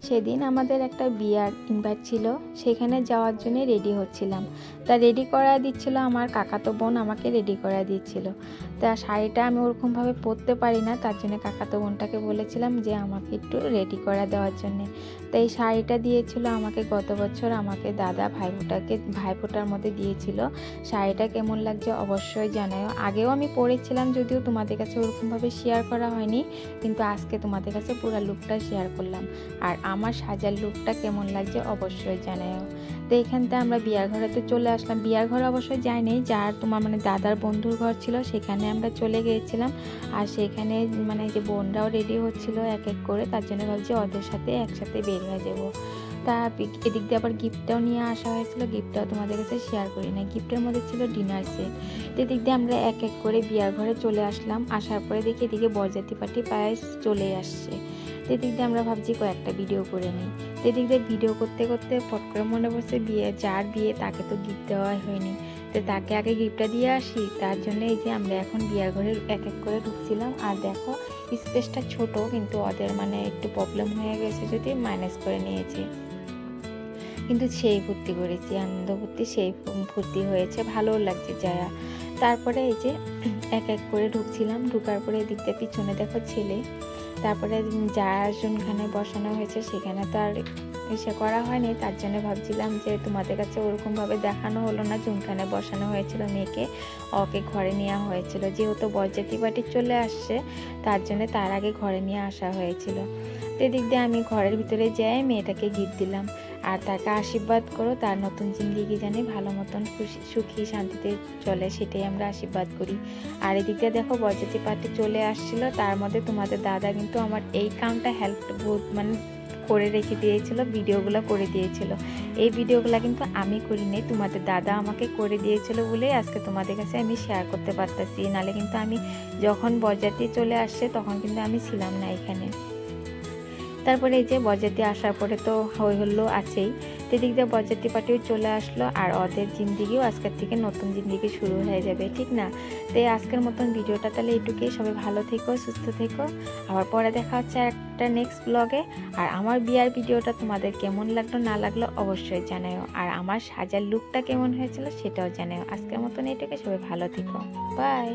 সেদিন আমাদের একটা বিয়ার ইনভাইট ছিল, সেখানে যাওয়ার জন্য রেডি হচ্ছিলাম। তা রেডি করা দিচ্ছিল আমার কাকাতো বোন, আমাকে রেডি করা দিচ্ছিল। তা শাড়িটা আমি ওরকমভাবে পরতে পারি না, তার জন্য কাকাতো বোনটাকে বলেছিলাম যে আমাকে একটু রেডি করা দেওয়ার জন্যে। তো এই শাড়িটা দিয়েছিল আমাকে গত বছর আমাকে দাদা ভাইফোঁটার মধ্যে দিয়েছিল। শাড়িটা কেমন লাগছে অবশ্যই জানাও। আগেও আমি পরেছিলাম, যদিও তোমাদের কাছে ওরকমভাবে শেয়ার করা হয়নি, কিন্তু আজকে তোমাদের কাছে পুরো লুকটা শেয়ার করলাম। আর আমার সাজার লুকটা কেমন লাগছে অবশ্যই জানাও। তো এখানতে আমরা বিয়ার ঘরেতে চলে আসলাম। বিয়ার ঘরে অবশ্যই যাইনি, যার তোমার দাদার বন্ধুর ঘর ছিল, সেখানে আমরা চলে গিয়েছিলাম। আর সেখানে যে বোনরাও রেডি হচ্ছিল এক এক করে, তার জন্য ভাবছি ওদের সাথে একসাথে বের হয়ে যাবো। তা এদিক দিয়ে আবার গিফটটাও নিয়ে আসা হয়েছিল, গিফটটাও তোমাদের কাছে শেয়ার করি না। গিফটের মধ্যে ছিল ডিনার সেট। এদিক দিয়ে আমরা এক এক করে বিয়ার ঘরে চলে আসলাম। আসার পরে দেখি এদিকে বরযাত্রী পার্টি প্রায় চলে আসছে। এদিক দিয়ে আমরা ভাবছি কয়েকটা ভিডিও করে নিই। এদিক দিয়ে ভিডিও করতে করতে ফট করে মনে পড়ছে যার বিয়ে তাকে তো গিফট দেওয়া হয়নি, তো তাকে আগে গিফটটা দিয়ে আসি। তার জন্য এই যে আমরা এখন বিয়ার ঘরে এক এক করে ঢুকছিলাম। আর দেখো স্পেসটা ছোট, কিন্তু ওদের একটু প্রবলেম হয়ে গেছে, যদি ম্যানেজ করে নিয়েছে। কিন্তু সেই ফুর্তি করেছি, আনন্দ ফুর্তি সেই ফুর্তি হয়েছে, ভালো লাগছে যায়া। তারপরে এই যে এক এক করে ঢুকছিলাম, ঢুকার পরে এদিক দিয়ে পিছনে দেখো ছেলে। তারপরে যার জনখানে বসানো হয়েছে সেখানে তো আর এসে করা হয়নি, তার জন্য ভাবছিলাম যে তোমাদের কাছে ওরকমভাবে দেখানো হলো না। জুনখানে বসানো হয়েছিল মেয়েকে, ওকে ঘরে নেওয়া হয়েছিল, যেহেতু বরযাত্রী পার্টি চলে আসছে, তার জন্য তার আগে ঘরে নিয়ে আসা হয়েছিল। তো এদিক দিয়ে আমি ঘরের ভিতরে যাই মেয়েটাকে গিফট দিলাম। আর তাকে আশীর্বাদ করো, তার নতুন জিন্দিগি জানি ভালো মতন সুখী শান্তিতে চলে, সেটাই আমরা আশীর্বাদ করি। আর এদিক দিয়ে দেখো বরযাত্রী পার্টি চলে আসছিল, তার মধ্যে তোমাদের দাদা কিন্তু আমার এই কামটা হেল্প করে রেখে দিয়েছিল, ভিডিওগুলো করে দিয়েছিল। এই ভিডিওগুলো কিন্তু আমি করিনি, তোমাদের দাদা আমাকে করে দিয়েছিল বলেই আজকে তোমাদের কাছে আমি শেয়ার করতে পারতেছি। নাহলে কিন্তু আমি যখন বরযাত্রী চলে আসছে তখন কিন্তু আমি ছিলাম না এখানে। তারপরে এই যে বরযাত্রী আসার পরে তো হই হল্লো আছেই, সেদিক দিয়ে বরযাত্রী পার্টিও চলে আসলো। আর ওদের জিন্দিগিও আজকের থেকে নতুন জিন্দিগি শুরু হয়ে যাবে, ঠিক না? তো আজকের মতন ভিডিওটা তাহলে এইটুকুই। সবাই ভালো থেকো, সুস্থ থেকো। আবার পরে দেখা হচ্ছে একটা নেক্সট ব্লগে। আর আমার বিয়ার ভিডিওটা তোমাদের কেমন লাগলো না লাগলো অবশ্যই জানাও। আর আমার সাজার লুকটা কেমন হয়েছিল সেটাও জানাও। আজকের মতন এইটুকুই, সবাই ভালো থেকো, বাই।